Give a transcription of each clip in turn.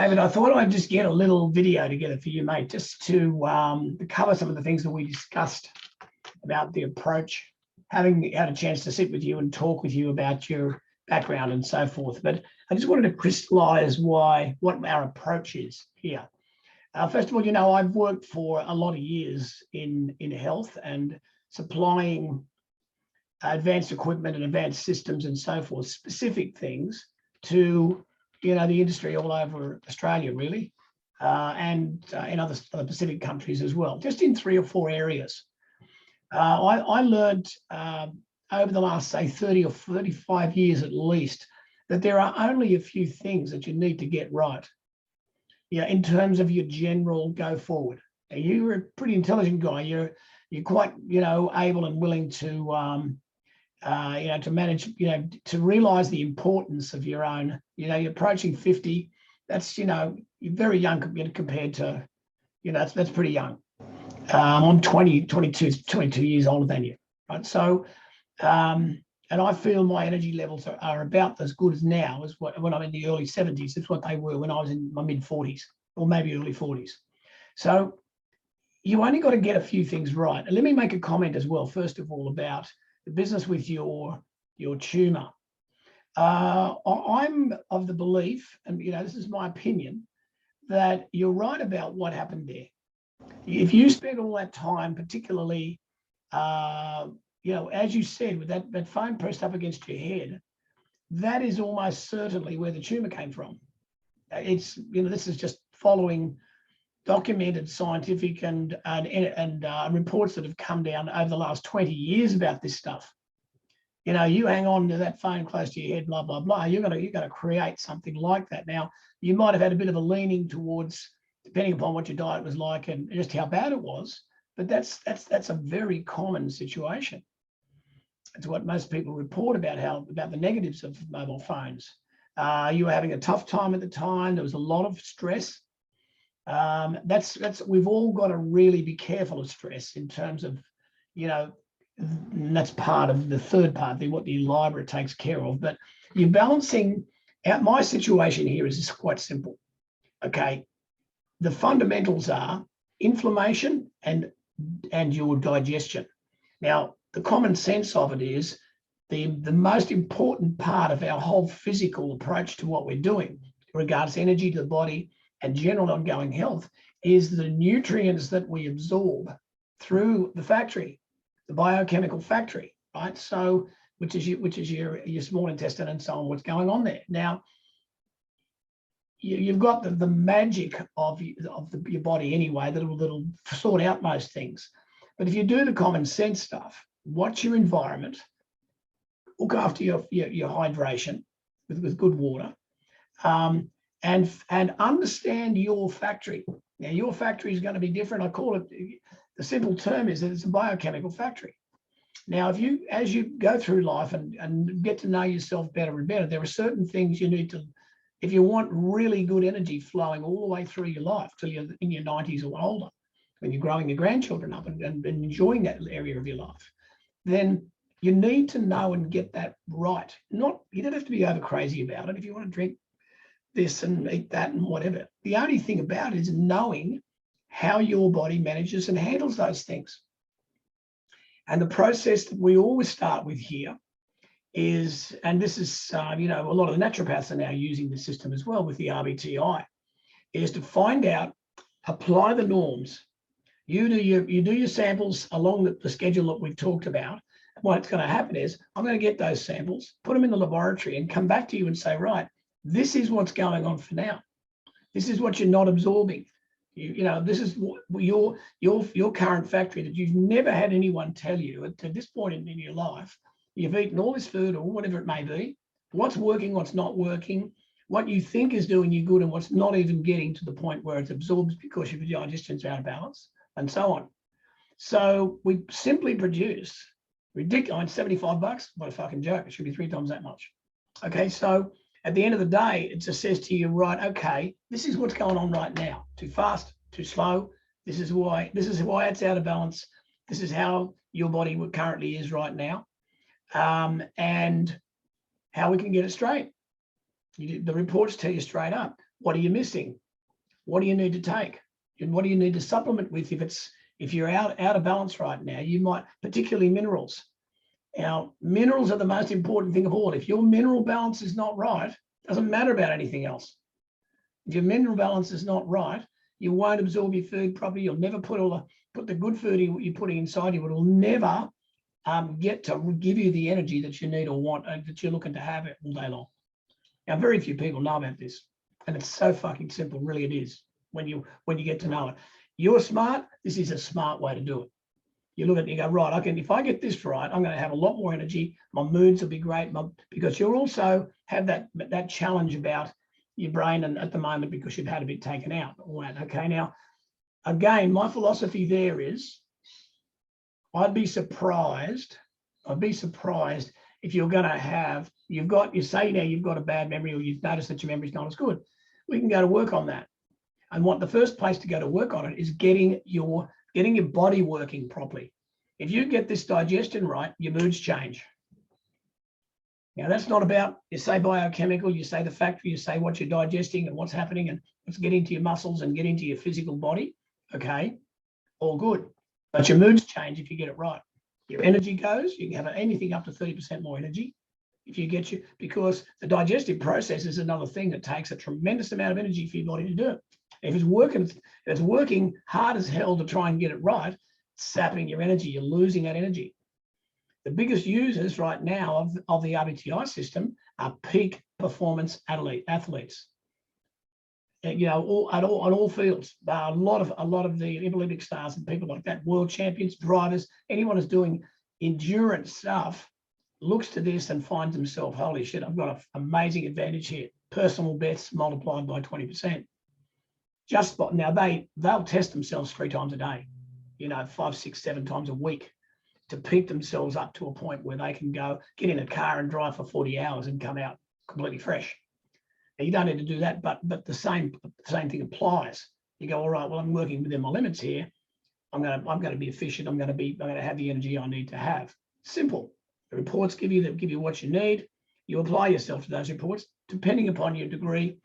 David, I thought I'd just get a little video together for you, mate, just to cover some of the things that we discussed about the approach, having had a chance to sit with you and talk with you about your background and so forth. But I just wanted to crystallize what our approach is here. First of all, you know, I've worked for a lot of years in health and supplying advanced equipment and advanced systems and so forth, specific things to, you know, the industry all over Australia, really, and in other Pacific countries as well, just in 3 or 4 areas. I learned over the last, say, 30 or 35 years at least, that there are only a few things that you need to get right, yeah, in terms of your general go forward. Now, you're a pretty intelligent guy. You're quite, you know, able and willing to, you know, to manage, you know, to realize the importance of your own, you know, you're approaching 50. That's, you know, you're very young compared to, you know, that's pretty young. I'm 22 years older than you, right? So, and I feel my energy levels are about as good as now as when I'm in the early 70s. That's what they were when I was in my mid 40s or maybe early 40s. So you only got to get a few things right. And let me make a comment as well, first of all, about the business with your tumor. I'm of the belief, and you know, this is my opinion, that you're right about what happened there. If you spend all that time, particularly, you know, as you said, with that phone pressed up against your head, that is almost certainly where the tumor came from. It's, you know, this is just following documented scientific and reports that have come down over the last 20 years about this stuff. You know, you hang on to that phone close to your head, blah, blah, blah. You're gonna create something like that. Now, you might have had a bit of a leaning towards, depending upon what your diet was like and just how bad it was, but that's a very common situation. It's what most people report about the negatives of mobile phones. You were having a tough time at the time. There was a lot of stress. We've all got to really be careful of stress in terms of, you know, and that's part of the third part, what the library takes care of. But you're balancing out. My situation here is just quite simple. Okay, the fundamentals are inflammation and your digestion. Now, the common sense of it is the most important part of our whole physical approach to what we're doing in regards to energy to the body and general ongoing health is the nutrients that we absorb through the factory, the biochemical factory, right? So, which is your small intestine and so on, what's going on there. Now, you've got the magic of your body anyway that'll sort out most things. But if you do the common sense stuff, watch your environment, look after your hydration with good water, and understand your factory. Now, your factory is going to be different. I call it, the simple term is that it's a biochemical factory. Now, as you go through life and get to know yourself better and better, there are certain things you need to, if you want really good energy flowing all the way through your life till you're in your 90s or older, when you're growing your grandchildren up and enjoying that area of your life, then you need to know and get that right. You don't have to be over crazy about it. If you want to drink this and eat that and whatever, the only thing about it is knowing how your body manages and handles those things. And the process that we always start with here is, and this is, you know, a lot of the naturopaths are now using the system as well with the RBTi, is to find out, apply the norms. You do your samples along the schedule that we've talked about. What's going to happen is I'm going to get those samples, put them in the laboratory and come back to you and say, right, this is what's going on for now. This is what you're not absorbing. You know, this is your current factory that you've never had anyone tell you at this point in your life. You've eaten all this food or whatever it may be, what's working, what's not working, what you think is doing you good and what's not even getting to the point where it's absorbed because your digestion's out of balance and so on. So we simply produce ridiculous, $75, what a fucking joke. It should be 3 times that much. Okay, so at the end of the day, it just says to you, right, okay, this is what's going on right now. Too fast, too slow. This is why it's out of balance. This is how your body currently is right now. And how we can get it straight. The reports tell you straight up. What are you missing? What do you need to take? And what do you need to supplement with if you're out of balance right now? You might, particularly minerals. Now, minerals are the most important thing of all. If your mineral balance is not right, it doesn't matter about anything else. If your mineral balance is not right, you won't absorb your food properly. You'll never put the good food you're putting inside you. It'll never get to give you the energy that you need or want, that you're looking to have it all day long. Now, very few people know about this, and it's so fucking simple. Really, it is. When you get to know it, you're smart. This is a smart way to do it. You look at it, you go, right, if I get this right, I'm going to have a lot more energy. My moods will be great, because you'll also have that challenge about your brain, and at the moment, because you've had a bit taken out. All that. Okay, now, again, my philosophy there is, I'd be surprised if you're going to have, you say now you've got a bad memory, or you've noticed that your memory's not as good. We can go to work on that. And the first place to go to work on it is getting your body working properly. If you get this digestion right, your moods change. Now, that's not about, you say biochemical, you say the factory, you say what you're digesting and what's happening and what's getting to your muscles and getting to your physical body. Okay, all good. But your moods change if you get it right. Your energy goes, you can have anything up to 30% more energy if you get because the digestive process is another thing that takes a tremendous amount of energy for your body to do. If it's working hard as hell to try and get it right, it's sapping your energy, you're losing that energy. The biggest users right now of the RBTi system are peak performance athletes. You know, on all fields. A lot of the Olympic stars and people like that, world champions, drivers, anyone who's doing endurance stuff looks to this and finds themselves, holy shit, I've got an amazing advantage here. Personal bests multiplied by 20%. Now they'll test themselves 3 times a day, 5, 6, 7 times a week, to peak themselves up to a point where they can go get in a car and drive for 40 hours and come out completely fresh. Now, you don't need to do that, but the same thing applies. You go, all right, well, I'm working within my limits here. I'm going to be efficient. I'm going to have the energy I need to have. Simple. The reports give you what you need. You apply yourself to those reports depending upon your degree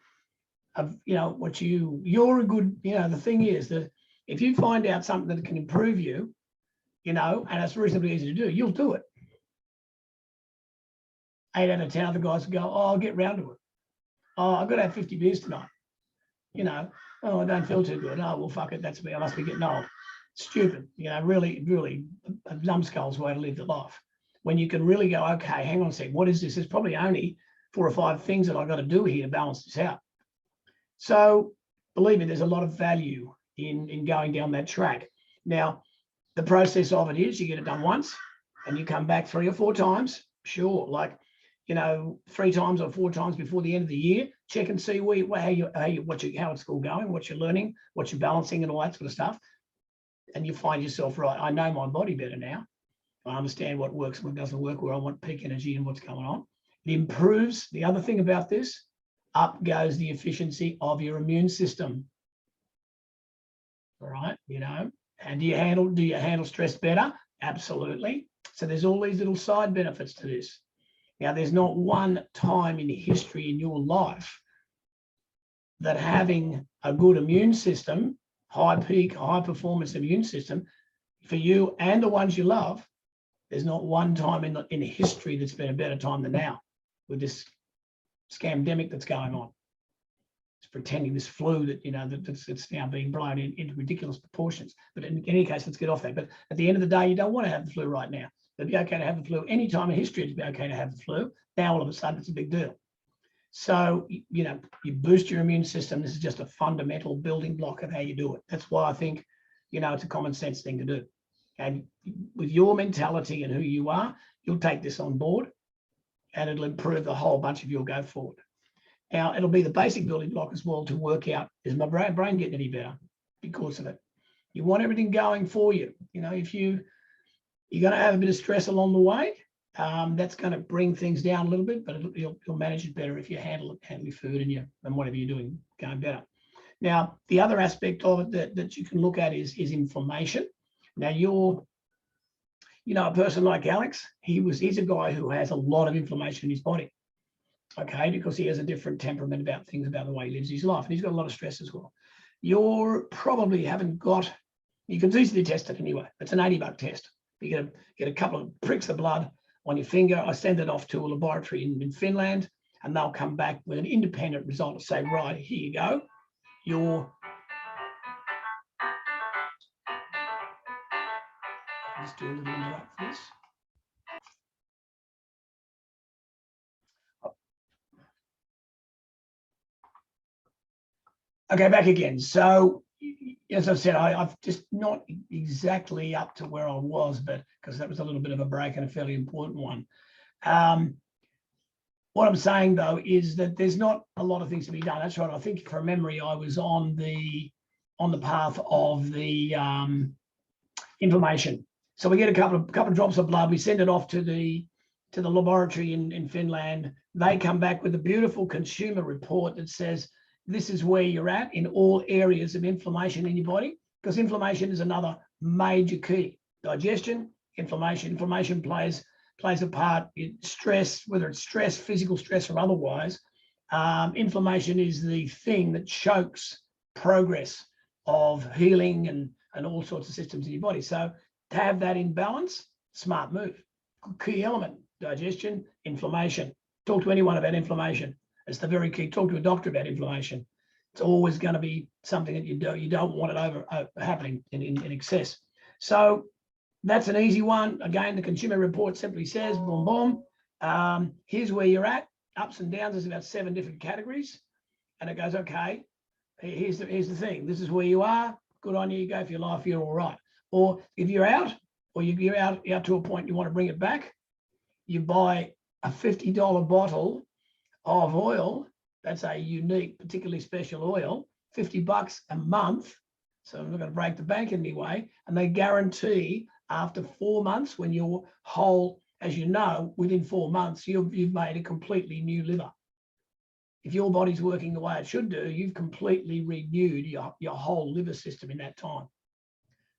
of, what you're a good, the thing is that if you find out something that can improve you, and it's reasonably easy to do, you'll do it. 8 out of 10 other guys will go, oh, I'll get round to it. Oh, I've got to have 50 beers tonight. Oh, I don't feel too good. Oh, well, fuck it. That's me. I must be getting old. Stupid. Really, really a numbskull's way to live the life. When you can really go, okay, hang on a sec. What is this? There's probably only 4 or 5 things that I've got to do here to balance this out. So believe me, there's a lot of value in going down that track. Now, the process of it is you get it done once and you come back 3 or 4 times. Sure, like, 3 times or 4 times before the end of the year, check and see how it's all going, what you're learning, what you're balancing and all that sort of stuff. And you find yourself, right, I know my body better now. I understand what works, what doesn't work, where I want peak energy and what's going on. It improves. The other thing about this, up goes the efficiency of your immune system. All right, and do you handle stress better? Absolutely. So there's all these little side benefits to this. Now, there's not one time in history in your life that having a good immune system, high peak, high performance immune system for you and the ones you love, there's not one time in history that's been a better time than now with this scamdemic that's going on. It's pretending this flu that, that's now being blown into ridiculous proportions. But in any case, let's get off that. But at the end of the day, you don't want to have the flu right now. It'd be okay to have the flu. Any time in history, it'd be okay to have the flu. Now, all of a sudden, it's a big deal. So, you boost your immune system. This is just a fundamental building block of how you do it. That's why I think, it's a common sense thing to do. And with your mentality and who you are, you'll take this on board and it'll improve the whole bunch of your go forward. Now, it'll be the basic building block as well to work out, is my brain getting any better because of it? You want everything going for you. If you're going to have a bit of stress along the way, that's going to bring things down a little bit, but you'll manage it better if you handle your food and whatever you're doing going better. Now, the other aspect of it that you can look at is inflammation. Now, a person like Alex, he's a guy who has a lot of inflammation in his body. okay, because he has a different temperament about things, about the way he lives his life, and he's got a lot of stress as well. You probably haven't got, you can easily test it anyway. It's an $80 test. You get a couple of pricks of blood on your finger. I send it off to a laboratory in Finland, and they'll come back with an independent result and say, right, here you go. Let's do a little interrupt for this. Okay, back again. So, as I've said, I've just not exactly up to where I was, but because that was a little bit of a break and a fairly important one. What I'm saying though is that there's not a lot of things to be done. That's right. I think from memory, I was on the path of the inflammation. So we get a couple of drops of blood. We send it off to the laboratory in Finland. They come back with a beautiful consumer report that says this is where you're at in all areas of inflammation in your body, because inflammation is another major key. Digestion, inflammation. Inflammation plays a part in stress, whether it's stress, physical stress or otherwise. Inflammation is the thing that chokes progress of healing and all sorts of systems in your body. So to have that in balance, smart move. Key element, digestion, inflammation. Talk to anyone about inflammation. It's the very key. Talk to a doctor about inflammation. It's always going to be something that you don't want it happening in excess. So that's an easy one. Again, the consumer report simply says, boom, boom. Here's where you're at. Ups and downs. There's about 7 different categories, and it goes, okay. Here's the thing. This is where you are. Good on you. You go for your life. You're all right. Or if you're out, or you're out to a point you want to bring it back, you buy a $50 bottle of oil. That's a unique, particularly special oil, $50 a month. So I'm not going to break the bank in any way. And they guarantee after 4 months, when you're whole, as you know, within 4 months, you've made a completely new liver. If your body's working the way it should do, you've completely renewed your whole liver system in that time.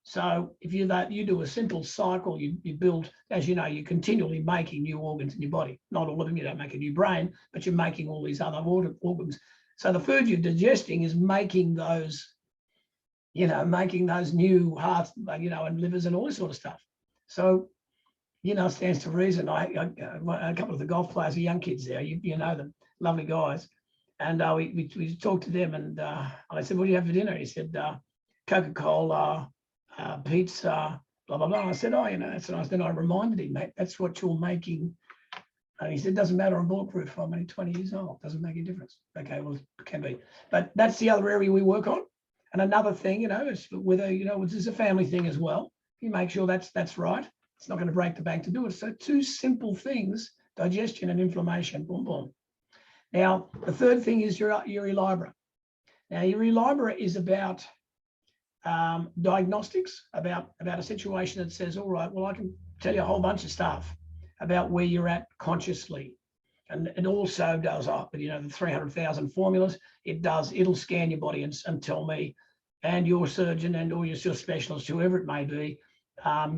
So if you do a simple cycle, you build, as you know, you're continually making new organs in your body. Not all of them, you don't make a new brain, but you're making all these other organs. So the food you're digesting is making those, making those new hearts, and livers and all this sort of stuff. So, it stands to reason. A couple of the golf players are young kids there, you know them, lovely guys. And we talked to them, and I said, what do you have for dinner? He said, Coca-Cola, pizza, blah, blah, blah. I said, oh, that's nice. Then I reminded him, mate, that's what you're making. And he said, doesn't matter, I'm bulletproof. I'm only 20 years old. Doesn't make any difference. Okay, well, it can be. But that's the other area we work on. And another thing, is whether, this is a family thing as well. You make sure that's right. It's not going to break the bank to do it. So 2 simple things, digestion and inflammation, boom, boom. Now, the third thing is your Elibra. Now, your Elibra is about diagnostics, about a situation that says, all right, well, I can tell you a whole bunch of stuff about where you're at consciously. And it also does up, the 300,000 formulas, it'll scan your body and tell me, and your surgeon and or your specialist, whoever it may be,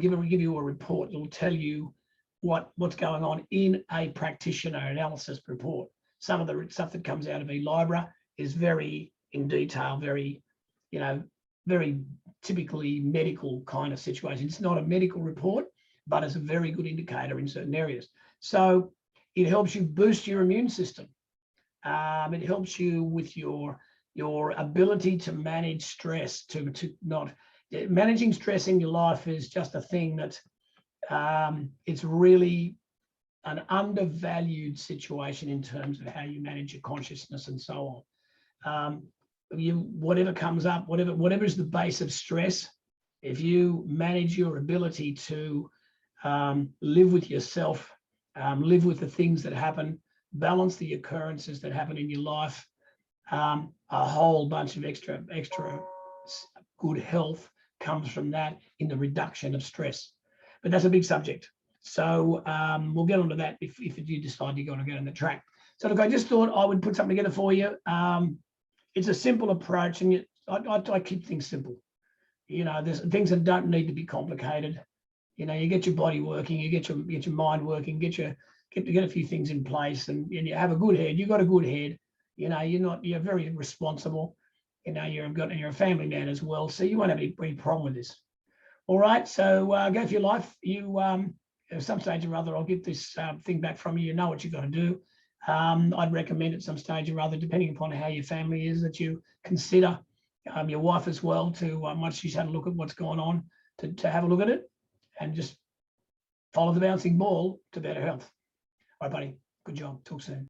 give you a report. It'll tell you what's going on in a practitioner analysis report. Some of the stuff that comes out of Elibra is very in detail, very, very typically medical kind of situation. It's not a medical report, but it's a very good indicator in certain areas. So it helps you boost your immune system. It helps you with your ability to manage stress, to not managing stress in your life is just a thing that it's really an undervalued situation in terms of how you manage your consciousness and so on. Whatever comes up, whatever is the base of stress, if you manage your ability to live with yourself, live with the things that happen, balance the occurrences that happen in your life, a whole bunch of extra good health comes from that in the reduction of stress. But that's a big subject. So we'll get onto that if you decide you're going to go on the track. So look, I just thought I would put something together for you. It's a simple approach, and I keep things simple. There's things that don't need to be complicated. You get your body working, you get your mind working, get your get a few things in place, and you have a good head. You've got a good head. You know, you're very responsible. You know, you're a family man as well, so you won't have any problem with this. All right, so go for your life. You at some stage or other, I'll get this thing back from you. You know what you've got to do. I'd recommend at some stage or other, depending upon how your family is, that you consider your wife as well to, once she's had a look at what's going on, to have a look at it and just follow the bouncing ball to better health. All right, buddy. Good job. Talk soon.